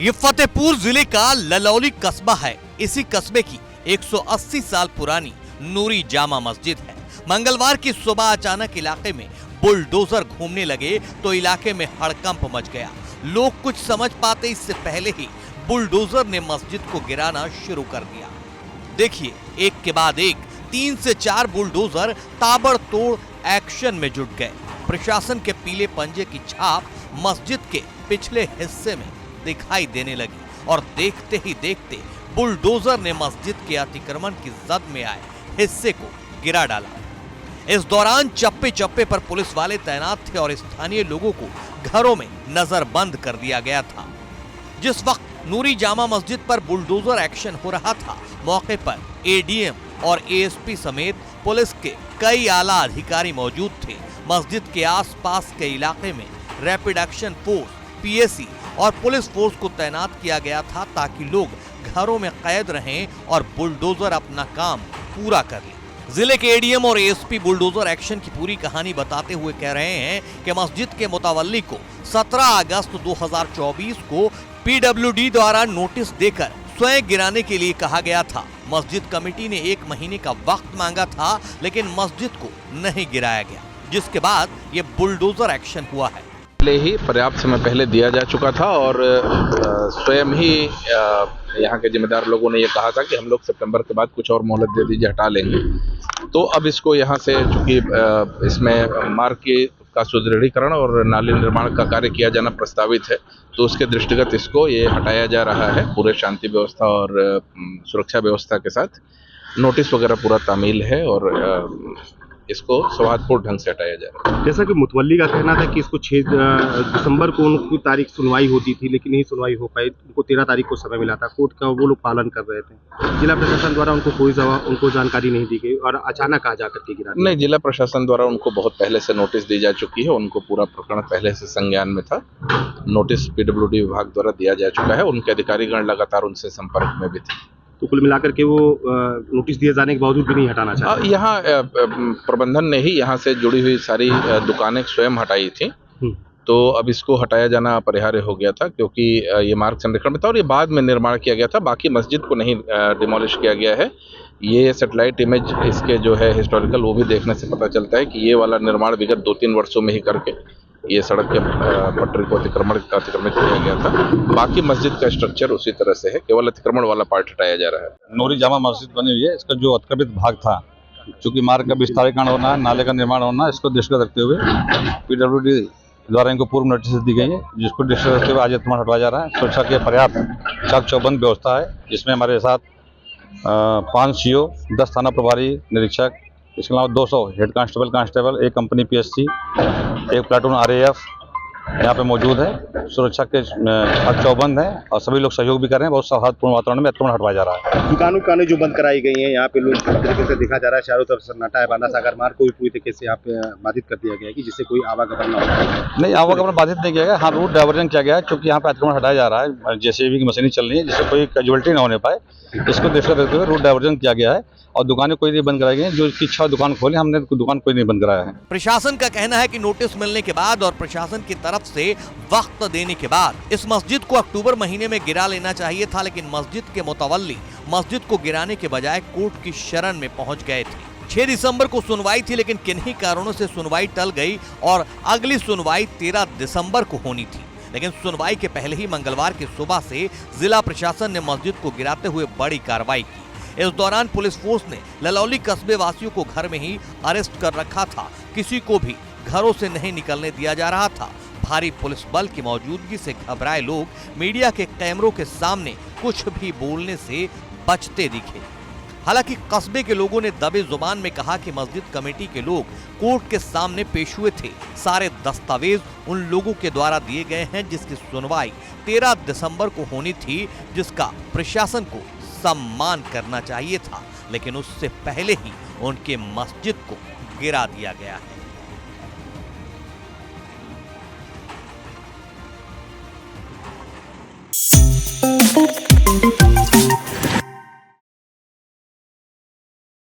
ये फतेहपुर जिले का ललौली कस्बा है। इसी कस्बे की 180 साल पुरानी नूरी जामा मस्जिद है। मंगलवार की सुबह अचानक इलाके में बुलडोजर घूमने लगे तो इलाके में हड़कंप मच गया। लोग कुछ समझ पाते इससे पहले ही बुलडोजर ने मस्जिद को गिराना शुरू कर दिया। देखिए, एक के बाद एक 3 से 4 बुलडोजर ताबड़तोड़ एक्शन में जुट गए। प्रशासन के पीले पंजे की छाप मस्जिद के पिछले हिस्से में दिखाई देने लगी और देखते ही देखते बुलडोजर ने मस्जिद के अतिक्रमण की जद में आए हिस्से को गिरा डाला। इस दौरान चप्पे चप्पे पर पुलिस वाले तैनात थे और स्थानीय लोगों को घरों में नजरबंद कर दिया गया था। जिस वक्त नूरी जामा मस्जिद पर बुलडोजर एक्शन हो रहा था, मौके पर एडीएम और एएसपी समेत पुलिस के कई आला अधिकारी मौजूद थे। मस्जिद के आसपास के इलाके में रैपिड एक्शन फोर्स, पीएसी और पुलिस फोर्स को तैनात किया गया था ताकि लोग घरों में कैद रहें और बुलडोजर अपना काम पूरा कर ले। जिले के एडीएम और एएसपी बुलडोजर एक्शन की पूरी कहानी बताते हुए कह रहे हैं कि मस्जिद के मुतवल्ली को 17 अगस्त 2024 को पीडब्ल्यूडी द्वारा नोटिस देकर स्वयं गिराने के लिए कहा गया था। मस्जिद कमेटी ने 1 महीने का वक्त मांगा था, लेकिन मस्जिद को नहीं गिराया गया, जिसके बाद ये बुलडोजर एक्शन हुआ है। पहले ही पर्याप्त समय पहले दिया जा चुका था और स्वयं ही यहाँ के जिम्मेदार लोगों ने ये कहा था कि हम लोग सितंबर के बाद कुछ और मोहलत दे दीजिए, हटा लेंगे। तो अब इसको यहाँ से, चूंकि इसमें मार्ग का सुदृढ़ीकरण और नाली निर्माण का कार्य किया जाना प्रस्तावित है, तो उसके दृष्टिगत इसको ये हटाया जा रहा है। पूरे शांति व्यवस्था और सुरक्षा व्यवस्था के साथ नोटिस वगैरह पूरा तामील है और इसको सौहार्दपूर्ण ढंग से हटाया जा रहा है। जैसा कि मुतवल्ली का कहना था कि इसको 6 दिसंबर को उनकी तारीख सुनवाई होती थी, लेकिन नहीं सुनवाई हो पाई। उनको 13 तारीख को समय मिला था कोर्ट का, वो लोग पालन कर रहे थे। जिला प्रशासन द्वारा उनको जानकारी नहीं दी गई और अचानक आ जाकर के गिरा दिया। नहीं, जिला प्रशासन द्वारा उनको बहुत पहले से नोटिस दी जा चुकी है। उनको पूरा प्रकरण पहले से संज्ञान में था। नोटिस पीडब्ल्यूडी विभाग द्वारा दिया जा चुका है। उनके अधिकारीगण लगातार उनसे संपर्क में भी थे। तो कुल मिलाकर के वो नोटिस दिए जाने के बावजूद भी नहीं हटाना चाहते। यहाँ प्रबंधन ने ही यहाँ से जुड़ी हुई सारी दुकानें स्वयं हटाई थी, तो अब इसको हटाया जाना अपरिहार्य हो गया था, क्योंकि ये मार्ग संरक्षण में था और ये बाद में निर्माण किया गया था। बाकी मस्जिद को नहीं डिमोलिश किया गया है। ये सैटेलाइट इमेज इसके जो है हिस्टोरिकल, वो भी देखने से पता चलता है कि ये वाला निर्माण विगत 2-3 वर्षों में ही करके ये सड़क के पटरी को अतिक्रमित किया गया था। बाकी मस्जिद का स्ट्रक्चर उसी तरह से है, केवल अतिक्रमण वाला पार्ट हटाया जा रहा है। नूरी जामा मस्जिद बनी हुई है। इसका जो अतिक्रमित भाग था, चूंकि मार्ग का विस्तारीकरण होना है, नाले का निर्माण होना है, इसको दृष्टिगत रखते हुए पीडब्ल्यूडी द्वारा इनको पूर्व नोटिस दी गई है, जिसको दृष्टिगत रखते हुए आज अतिक्रमण हटवाया जा रहा है। सुरक्षा की पर्याप्त चाक चौबंद व्यवस्था है, जिसमें हमारे साथ 5 सीओ, 10 थाना प्रभारी निरीक्षक, इसके अलावा 200 head constable, 1 company PSC, 1 platoon RAF यहाँ पे मौजूद है। सुरक्षा के चौबंद है और सभी लोग सहयोग भी कर रहे हैं। बहुत सौहार्दपूर्ण वातावरण में अतिक्रमण हटवाया जा रहा है। दुकानें जो बंद कराई गई हैं, यहाँ पे लोग पूरी तरीके से देखा जा रहा है, चारों तरफ सन्नाटा है। बांदा सागर मार्ग को भी पूरी तरीके से यहाँ पे बाधित कर दिया गया है कि जिससे कोई आवागमन न हो। नहीं, आवागमन बाधित नहीं किया गया। हाँ, रूट डाइवर्जन किया गया है, क्योंकि यहाँ पे अतिक्रमण हटाया जा रहा है। जेसीबी की मशीनें चल रही है, जिससे कोई कैजुअलिटी न होने पाए, इसको दृष्टिगत रखते हुए रूट डाइवर्जन किया गया है और दुकानें कोई नहीं बंद कराई गई। जो इसकी इच्छा दुकान खोले, हमने दुकान कोई नहीं बंद कराया है। प्रशासन का कहना है कि नोटिस मिलने के बाद और प्रशासन की तरफ से वक्त देने के बाद इस मस्जिद को अक्टूबर महीने में गिरा लेना चाहिए था, लेकिन मस्जिद के मुतवल्ली मस्जिद को गिराने के बजाय कोर्ट की शरण में पहुंच गए थे। 6 दिसंबर को सुनवाई थी, लेकिन किन्हीं कारणों से सुनवाई टल गई और अगली सुनवाई 13 दिसंबर को होनी थी। लेकिन सुनवाई के पहले ही मंगलवार की सुबह से जिला प्रशासन ने मस्जिद को गिराते हुए बड़ी कार्रवाई की। इस दौरान पुलिस फोर्स ने ललौली कस्बे वासियों को घर में ही अरेस्ट कर रखा था। किसी को भी घरों से नहीं निकलने दिया जा रहा था। भारी पुलिस बल की मौजूदगी से घबराए लोग मीडिया के कैमरों के सामने कुछ भी बोलने से बचते दिखे। हालांकि कस्बे के लोगों ने दबे जुबान में कहा कि मस्जिद कमेटी के लोग कोर्ट के सामने पेश हुए थे। सारे दस्तावेज उन लोगों के द्वारा दिए गए हैं जिसकी सुनवाई 13 दिसंबर को होनी थी, जिसका प्रशासन को सम्मान करना चाहिए था, लेकिन उससे पहले ही उनके मस्जिद को गिरा दिया गया है।